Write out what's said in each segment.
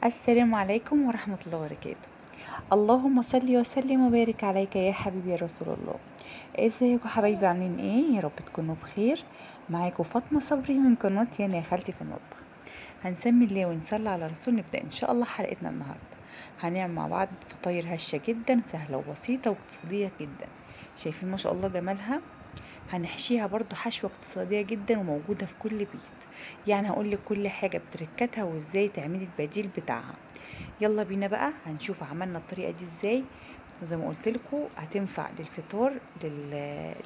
السلام عليكم ورحمة الله وبركاته. اللهم صل وسلم وبارك عليك يا حبيبي يا رسول الله. ازيكم حبايبي، عاملين ايه؟ يا رب تكونوا بخير. معاكم فاطمة صبري من قناة يانا يا خالتي في المطبخ. هنسمي الله ونصلي على الرسول، نبدأ ان شاء الله حلقتنا النهاردة. هنعمل مع بعض فطاير هشة جدا، سهلة وبسيطة واقتصادية جدا. شايفين ما شاء الله جمالها؟ هنحشيها برضو حشوة اقتصادية جدا وموجودة في كل بيت. يعني هقولك كل حاجة بتركاتها وازاي تعملي البديل بتاعها. يلا بينا بقى هنشوف عملنا الطريقة دي ازاي. وزي ما قلت لكم هتنفع للفطار،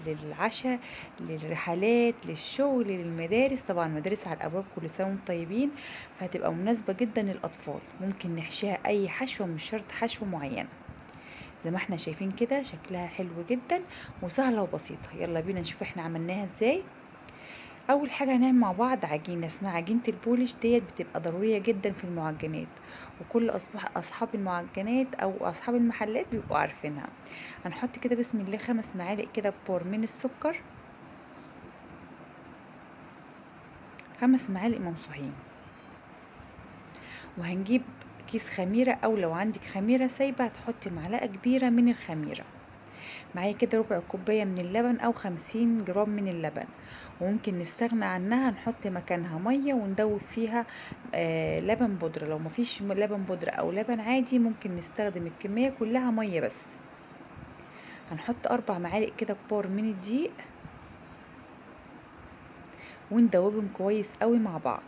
للعشاء، للرحلات، للشغل، للمدارس. طبعا المدارس على الابواب، كل سنه وانتم طيبين. فهتبقى مناسبه جدا للاطفال، ممكن نحشيها اي حشوه، مش شرط حشوه معينه. زي ما احنا شايفين كده شكلها حلو جدا وسهله وبسيطه. يلا بينا نشوف احنا عملناها ازاي. اول حاجه هنعمل مع بعض عجينه اسمها عجينه البولش، ديت بتبقى ضروريه جدا في المعجنات، وكل اصحاب المعجنات او اصحاب المحلات بيبقوا عارفينها. هنحط كده بسم الله 5 معالق كده كبار من السكر، 5 معالق ممسوحين. وهنجيب كيس خميره، او لو عندك خميره سايبه هتحطي معلقه كبيره من الخميره. معايا كده ربع كوباية من اللبن أو 50 جرام من اللبن. وممكن نستغنى عنها، نحط مكانها مية وندوب فيها لبن بودرة. لو مفيش لبن بودرة أو لبن عادي ممكن نستخدم الكمية كلها مية بس. هنحط 4 معالق كده كبار من الدقيق وندوبهم كويس قوي مع بعض.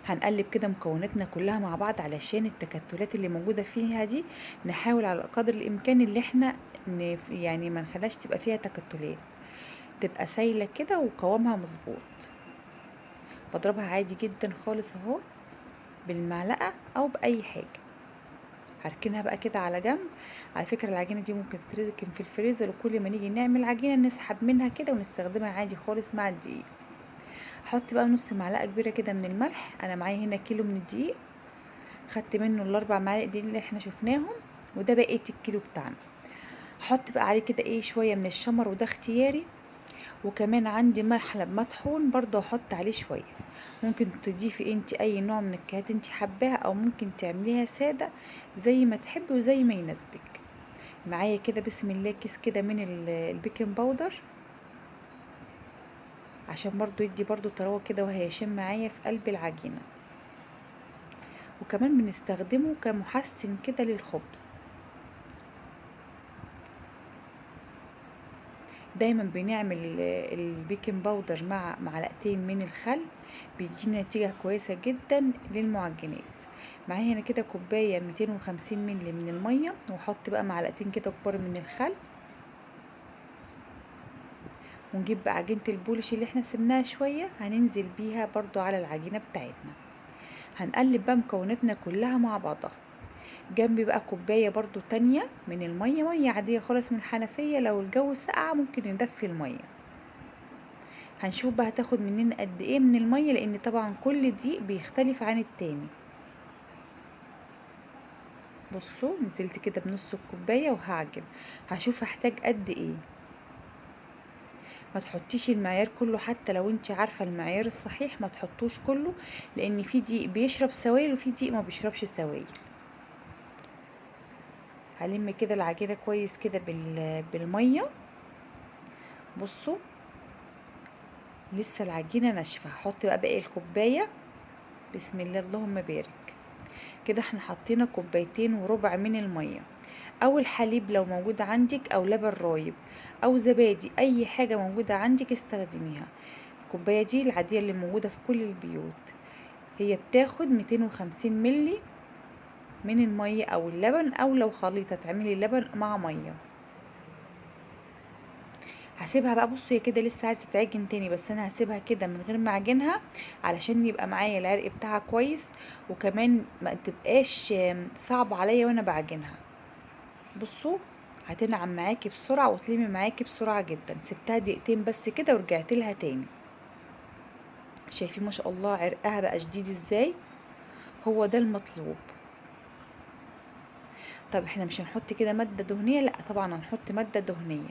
هنقلب كده مكوناتنا كلها مع بعض علشان التكتلات اللي موجودة فيها دي نحاول على قدر الإمكان اللي احنا يعني ما نخليهاش تبقى فيها تكتلات، تبقى سايلة كده وقوامها مظبوط. بضربها عادي جدا خالص اهو، بالمعلقة او بأي حاجة. هركنها بقى كده على جنب. على فكرة العجينة دي ممكن تتركن في الفريزر، وكل ما نيجي نعمل عجينة نسحب منها كده ونستخدمها عادي خالص مع الدقيق. احط بقى نص معلقة كبيرة كده من الملح. انا معايا هنا كيلو من الدقيق، خدت منه ال4 معالق دي اللي احنا شفناهم، وده بقية الكيلو بتاعنا. احط بقى عليه كده ايه شوية من الشمر، وده اختياري. وكمان عندي محلب مطحون برضه احط عليه شويه. ممكن تضيفي انت اي نوع من النكهات انت حباها، او ممكن تعمليها ساده زي ما تحبي وزي ما يناسبك. معايا كده بسم الله كيس كده من البيكنج باودر، عشان برضو يدي برضو طراوه كده وهيشم معايا في قلب العجينه. وكمان بنستخدمه كمحسن كده للخبز. دايما بنعمل البيكنج باودر مع معلقتين من الخل، بيدينا نتيجة كويسة جدا للمعجنات. معايا هنا كده كوباية 250 مللي من المية، واحط بقى معلقتين كده كبار من الخل. ونجيب بقى عجينة البولش اللي احنا سبناها شوية، هننزل بيها برضو على العجينة بتاعتنا. هنقلب بقى مكوناتنا كلها مع بعضها. جنبي بقى كوباية برضو تانية من المية، مية عادية خالص من الحنفية، لو الجو ساقع ممكن ندفي المية. هنشوف بقى هتاخد مننا قد ايه من المية، لان طبعا كل دقيق بيختلف عن التاني. بصوا نزلت كده بنص الكوباية وهعجن، هشوف هحتاج قد ايه. ما تحطيش المعيار كله، حتى لو انت عارفة المعيار الصحيح ما تحطوش كله، لان في دقيق بيشرب سوائل وفي دقيق ما بيشربش سوائل. هلم كده العجينة كويس كده بالمية. بصوا لسه العجينة ناشفة. هحط بقى باقي الكوباية. بسم الله اللهم بارك. كده احنا حطينا كوبايتين وربع من المية، او الحليب لو موجود عندك، او لبن رايب، او زبادي، اي حاجة موجودة عندك استخدميها. الكوباية دي العادية اللي موجودة في كل البيوت، هي بتاخد 250 ملي من المية او اللبن، او لو خليطة تعملي لبن مع مية. هسيبها بقى. بص هي كده لسه عايزه تعجن تاني، بس انا هسيبها كده من غير ما اعجنها علشان يبقى معايا العرق بتاعها كويس، وكمان ما تبقاش صعب عليا وانا بعجنها. بصوا هتنعم معاكي بسرعه وتلمي معاكي بسرعه جدا. سبتها دقيقتين بس كده ورجعت لها تاني. شايفين ما شاء الله عرقها بقى شديد ازاي؟ هو ده المطلوب. طب احنا مش هنحط كده ماده دهنيه؟ لا طبعا هنحط ماده دهنيه.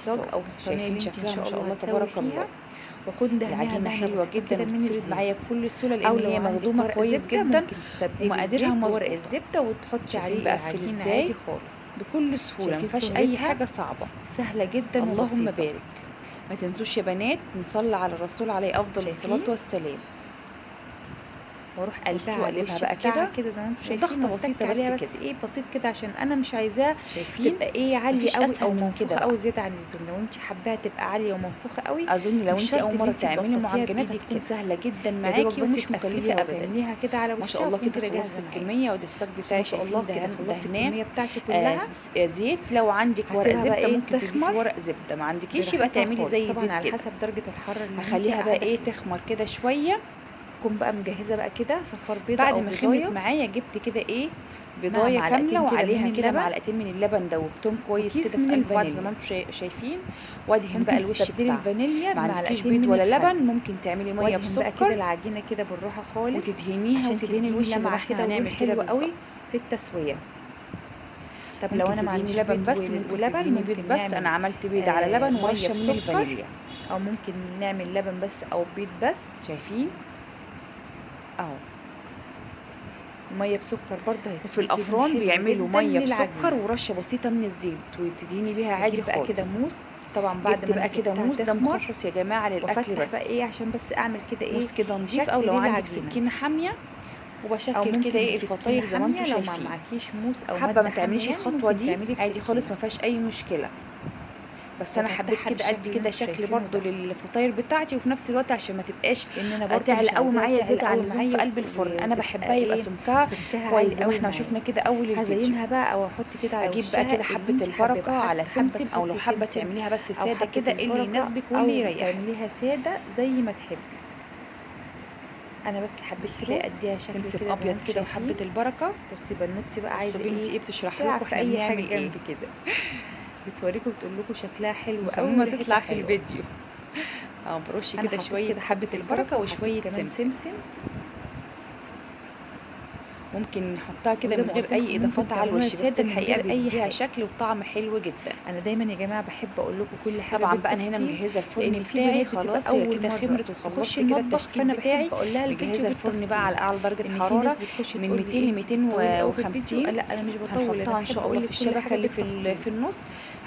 الصاج الصاج. او الصينيه شايفين اللي انت ان شكلها شاء ما شاء الله الله هتسوي تبارك الله. فيها، واكون دهنها العجينة دهنه حلوة بسيطه جدا كده من وبتفرد الزيت. معايا بكل سهولة او لان لو هي عندك مخدومة ورق كويس زبده جدا ممكن تستبدلي ومقاديرها الزيت بورق مظبوطة. الزبده وتحطي شايفين عليه بقى العجين العجينة عادي ازاي خالص. بكل سهولة، شايفين مفيهاش اي سهولتها حاجة صعبة. سهله جدا اللهم وبسيطه. بارك. ما تنسوش يا بنات نصلي على الرسول عليه افضل الصلاة شايفين والسلام. واروح قلبها بصوا على اقلبها الوش بقى بتاعها كده كده زي ما انتم شايفين، وضغطه واتك بسيطه عليها بس بس كده. ايه بسيط كده، عشان انا مش عايزاها شايفين؟ تبقى ايه عاليه مفيش قوي اسهل او من كده منفوخه بقى. قوي زياده عن اللزوم. لو انت حباها تبقى عاليه ومنفوخه قوي اظن لو مش انت شرط اول ان مره انت تعملي تبططيها معجنات بايدك هتكون كده، سهله جدا يا دوبك معاكي بس ومش مكلفه تقفليها ابدا. وتعمليها كده على ما شاء وشها الله وتكون كده كده خلصت جاهزه معاكي. الكميه، وادي الصاج بس بتاعي ما شاء الله شايفين كده خلصت دهناه. الكميه بتاعتي كلها. زيت، لو عندك ورق هسيبها بقى زبده ايه ممكن تضيفي تخمر ورق زبده، ما عندكيش يبقى براحتها تعملي خالص، زي طبعا زيت على كده. حسب درجه الحراره اللي انت هخليها بقى قاعده ايه فيها. تخمر كده شويه. اكون بقى مجهزه بقى كده صفار بيضه بعد او ما بيضايه خمرت معايا جبت كده ايه مع بيضايه كامله، معلقتين كده وعليها من كده اللبن معلقتين من اللبن دوبتهم كويس وكيس كده في من قلب بعض زي ما الفانيليا. انتم شايفين. وادهن بقى ممكن الوش تستبدلي بتاعها. الفانيليا ما عندكيش بمعلقتين بيض من ولا الخل، لبن ممكن تعملي ميه وادهن بقى كده بسكر العجينه كده بالراحه خالص وتدهنيها، عشان وتدهني تديني الوش زي ما لمعه احنا كده ولون هنعمل كده حلو بالظبط. قوي في التسويه. طب لو ممكن انا ما تدهني عنديش لبن بيض بس، ممكن ولبن تدهني بيض ممكن بس. نعمل انا عملت بيض على لبن ميه ورشه من بسكر، الفانيليا. او ممكن نعمل لبن بس او بيض بس. شايفين اهو. ميه بسكر برضه وفي هتديكي لون الافران حلو بيعملوا جدا ميه بسكر للعجينه. ورشه بسيطه من الزيت وتدهني بيها عادي بجيب بقى خالص. كده موس، طبعا بعد جبت ما انا بقى كده سبتها موس، ده تخمر مخصص يا جماعه للاكل وافتح بس. بقى ايه عشان بس اعمل كده ايه موس كده نضيف، او شكل لو عندك للعجينه. سكينه حاميه او وبشكل ممكن كده ايه بسكينه الفطاير زي ما انتم حاميه لو ما شايفين. معكيش موس او حابه ما ماده حاميه تعمليش يعني الخطوه ممكن دي تعملي عادي خالص، بسكينه ما فيهاش اي مشكله. بس انا حبيت وافتحها كده ادي بالشكل اللي كده انتم شكل شايفينه برضو ده، للفطاير بتاعتي، وفي نفس الوقت عشان ما تبقاش لان انا برضو تعلى مش قوي عايزاها معايا تعلى زياده عن قوي اللزوم في معايا قلب الفرن. انا وتبقى بحبها يبقى ايه سمكها سمكها كويس عالي زي ما قوي احنا معايا. شفنا كده اول الفيديو. هزينها بقى او احط كده على اجيب بقى وشها كده اللي حبه انت حابه البركه بقى، على حابه سمسم، او لو تحطي حابه سمسم تعمليها بس او ساده حبه كده اللي البركه يناسبك واللي او يريحك. تعمليها ساده زي ما تحبي. انا بس حبيت بصوا كده اديها شكل سمسم كده زي ما ابيض انتم كده وحبه شايفين. البركه. بصي بنوتي بقى بصوا عايزه بنتي ايه ايه بتشرح تلعب لكم في احنا اي حاجه بنعمل ايه، جنبي كده بتوريكم بتقول لكم شكلها حلو قوي مصممه وريحتها تطلع في حلوه. الفيديو. اه برش انا كده حطيت شويه كده حبه حبه البركه البركه وحطيت وشويه كمان سمسم. سمسم. ممكن نحطها كده وزي من ما غير قلت اي لكم ممكن اضافات على تعملوها الوش، بس ساده من الحقيقه غير اي بيديها حاجه. شكل وطعم حلو جدا. انا دايما يا جماعه بحب اقول لكم كل حاجه طبعا بقى انا هنا بالتفصيل، مجهزه الفرن لان في بتاعي بنات بتبقى خلاص، هي اول كده مره خمرت تخش وخلصت كده المطبخ، التشكيل فانا بتاعي. بحب اقول لها الفيديو مجهزه الفرن بقى بالتفصيل. على اعلى درجه ان في حراره ناس بتخش من تقول لي 200 ايه ل انت بتطولي قوي في الفيديو، 250. لا انا مش بطول، انا هنحطها ان بحب شاء الله اقول في لك كل الشبكه حاجه اللي بالتفصيل. في النص.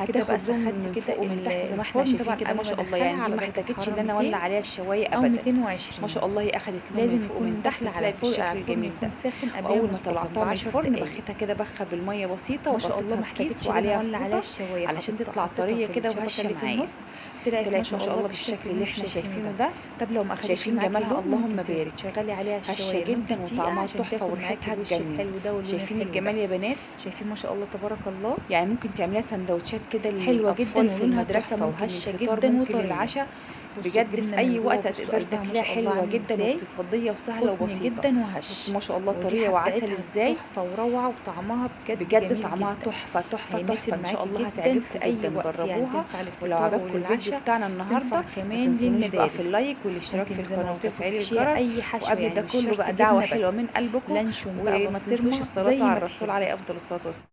كده بقى هتاخد لون سخنت من كده فوق ومن تحت زي ما احنا الفرن، شايفين طبعا كده قبل ما ما شاء الله. يعني ادخلها دي على ما درجه احتاجتش ان حراره انا اولع 200 عليها الشوايه او ابدا. ما 220. شاء الله هي اخدت لون من لازم فوق يكون ومن تحت داخله على وطلعت الفرن، بالشكل على الفرن الجميل ده. يكون ساخن قبلها واول ما مسبقا طلعتها من ب10 الفرن دقايق. بخيتها كده بخها بالميه بسيطه ما شاء الله وغطيتها ما بكيس احتاجتش ان انا وعليها اولع عليها فوطه الشوايه، علشان حطيتها تطلع طريه في كده الشبكه وهشه اللي في معايا. النص. طلعت ما ما شاء شاء الله الله بالشكل بالشكل اللي اللي انتم احنا شايفينه شايفينه ده. ده. طب لو ما اخدتش شايفين معاكي جمالها لون اللهم ممكن بارك. تشغلي عليها هشه الشوايه لمده جدا دقيقه وطعمها عشان تحفه تاخد معاكي وريحتها الوش تجنن. الحلو ده واللون شايفين الحلو ده. الجمال يا بنات؟ شايفين ما شاء الله تبارك الله. يعني ممكن تعمليها سندوتشات كده حلوه جدا للاطفال في ولونها المدرسه، تحفه ممكن وهشه للفطار جدا ممكن وطريه. للعشاء. بصوا بجد الجبنه في اي من جوه، وقت بصوا هتقدري قلبها ما تاكليها شاء الله حلوه عامل جدا ازاي، واقتصاديه وسهله قطن وبسيطه. جدا وهش. بصوا ما شاء الله طريه والريحه وعسل بتاعتها ازاي. تحفه وروعه، وطعمها بجد بجد جميل طعمها جدا. تحفه تحفه هيناسب تحفه، ان شاء معاكي الله جدا في هتعجبكم اي جدا. وقت، يعني جربوها. تنفع ولو للفطار عجبكم الفيديو وللعشاء، بتاعنا تنفع النهارده ما كمان تنسونيش بقى في للمدارس. اللايك والاشتراك في ممكن زي ما القناه قلت لكم وتفعيل تحشيها الجرس. اي حشو، وقبل يعني ده مش كله شرط بقى دعوه جبنه بس، حلوه من قلبكم، لانشون بقى وما تنسوش بسطرمه الصلاه زي على ما الرسول عليه تحبي. افضل الصلاه والسلام.